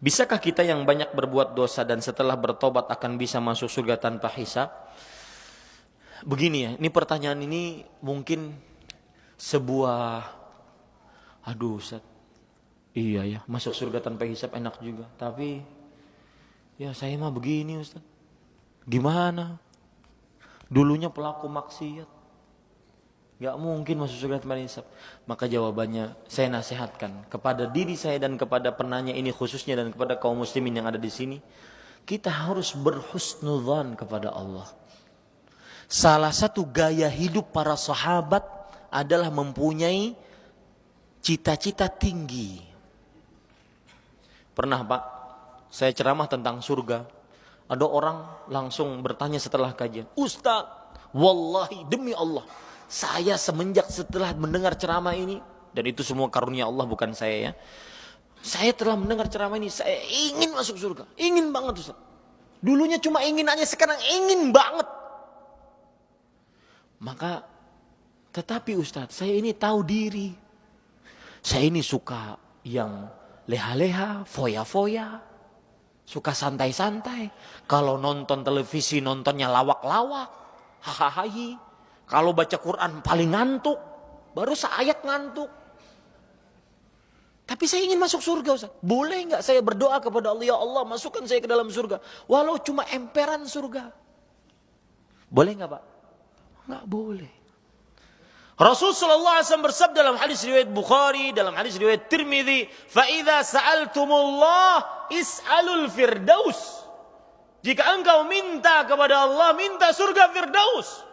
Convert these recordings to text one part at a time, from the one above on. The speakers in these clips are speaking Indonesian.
Bisakah kita yang banyak berbuat dosa dan setelah bertobat akan bisa masuk surga tanpa hisab? Begini ya, ini pertanyaan ini mungkin sebuah, aduh Ustaz, iya ya, masuk surga tanpa hisab enak juga. Tapi ya saya mah begini Ustaz, gimana? Dulunya pelaku maksiat, gak mungkin masuk surga tanpa hisab. Maka jawabannya saya nasihatkan kepada diri saya dan kepada penanya ini khususnya dan kepada kaum muslimin yang ada di sini, kita harus berhusnudzan kepada Allah. Salah satu gaya hidup para sahabat adalah mempunyai cita-cita tinggi. Pernah Pak, saya ceramah tentang surga. Ada orang langsung bertanya setelah kajian, Ustaz, wallahi demi Allah, saya semenjak setelah mendengar ceramah ini, dan itu semua karunia Allah bukan saya ya, saya telah mendengar ceramah ini, saya ingin masuk surga, ingin banget Ustaz. Dulunya cuma ingin aja, sekarang ingin banget. Maka, tetapi Ustaz, saya ini tahu diri. Saya ini suka yang leha-leha, foya-foya. Suka santai-santai. Kalau nonton televisi, nontonnya lawak-lawak. Hahaha. Kalau baca Quran paling ngantuk. Baru seayat ngantuk. Tapi saya ingin masuk surga Ustaz. Boleh nggak saya berdoa kepada Allah, ya Allah masukkan saya ke dalam surga. Walau cuma emperan surga. Boleh nggak Pak? Nggak boleh. Rasulullah SAW bersabda dalam hadis riwayat Bukhari, dalam hadis riwayat Tirmidzi, "Fa idza sa'altumullah is'alul firdaus." Jika engkau minta kepada Allah, minta surga firdaus.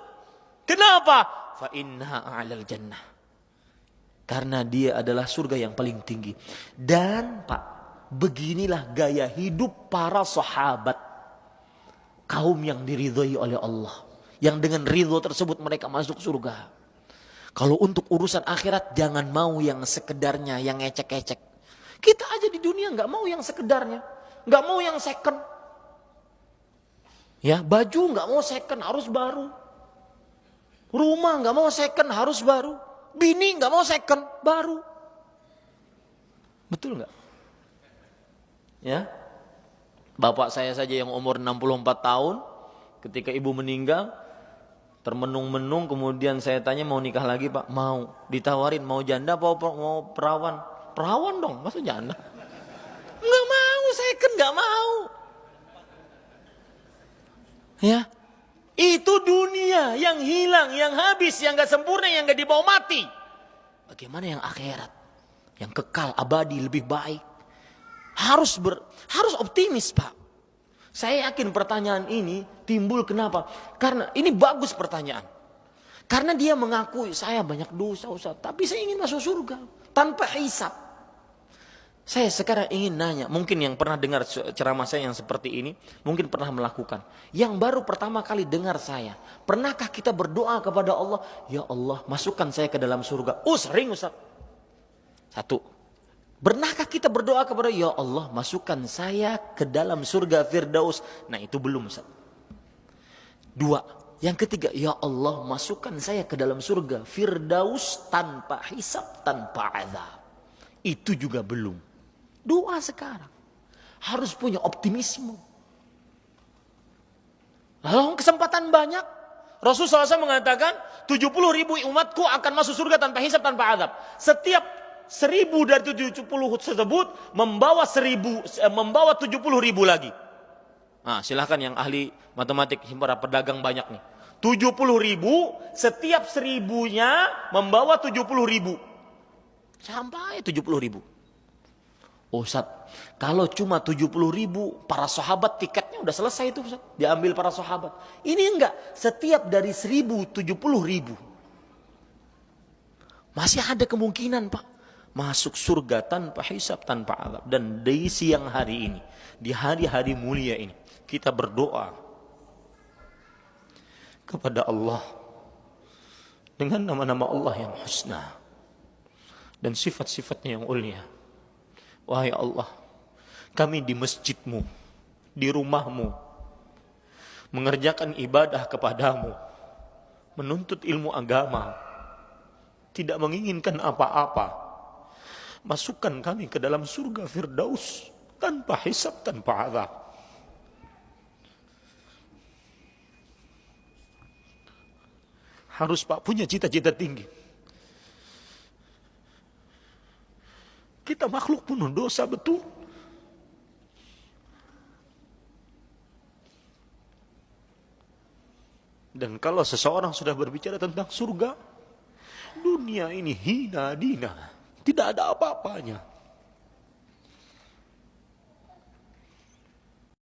Kenapa? Fa innaha a'lal jannah. Karena dia adalah surga yang paling tinggi. Dan Pak, beginilah gaya hidup para sahabat. Kaum yang diridhai oleh Allah. Yang dengan ridho tersebut mereka masuk surga. Kalau untuk urusan akhirat jangan mau yang sekedarnya, yang ecek-ecek. Kita aja di dunia nggak mau yang sekedarnya, nggak mau yang second. Ya, baju nggak mau second, harus baru. Rumah nggak mau second, harus baru. Bini nggak mau second, baru. Betul nggak? Ya, bapak saya saja yang umur 64 tahun, ketika ibu meninggal. Termenung-menung, kemudian saya tanya mau nikah lagi Pak? Mau. Ditawarin mau janda apa mau perawan? Perawan dong, masa janda? Nggak mau, saya kan nggak mau. Ya, itu dunia yang hilang, yang habis, yang nggak sempurna, yang nggak dibawa mati. Bagaimana yang akhirat, yang kekal, abadi, lebih baik? Harus optimis Pak. Saya yakin pertanyaan ini timbul kenapa? Karena ini bagus pertanyaan. Karena dia mengakui saya banyak dosa Ustaz, tapi saya ingin masuk surga tanpa hisab. Saya sekarang ingin nanya, mungkin yang pernah dengar ceramah saya yang seperti ini, mungkin pernah melakukan. Yang baru pertama kali dengar saya, pernahkah kita berdoa kepada Allah, ya Allah masukkan saya ke dalam surga? Sering Ustaz. Satu. Pernahkah kita berdoa kepada ya Allah masukkan saya ke dalam surga Firdaus? Nah itu belum Ustaz. Dua. Yang ketiga, ya Allah masukkan saya ke dalam surga Firdaus tanpa hisab, tanpa azab. Itu juga belum. Doa sekarang. Harus punya optimisme. Lalu kesempatan banyak. Rasulullah SAW mengatakan 70.000 umatku akan masuk surga tanpa hisab, tanpa azab. Setiap 1.000 dari 70 tersebut membawa 70.000 lagi. Nah, silahkan yang ahli matematik, para pedagang banyak nih. 70.000, setiap 1.000-nya membawa 70.000. Sampai 70.000. Oh Ustaz, kalau cuma 70.000, para sahabat tiketnya udah selesai itu Ustaz. Diambil para sahabat. Ini enggak, setiap dari 1.000, 70.000. Masih ada kemungkinan Pak. Masuk surga tanpa hisab, tanpa azab. Dan di siang hari ini, di hari-hari mulia ini, kita berdoa kepada Allah dengan nama-nama Allah yang husna dan sifat-sifatnya yang ulia. Wahai Allah, kami di masjidmu, di rumahmu, mengerjakan ibadah kepadamu, menuntut ilmu agama, tidak menginginkan apa-apa. Masukkan kami ke dalam surga Firdaus tanpa hisab, tanpa azab. Harus Pak punya cita-cita tinggi. Kita makhluk penuh dosa, betul. Dan kalau seseorang sudah berbicara tentang surga, dunia ini hina dina, tidak ada apa-apanya.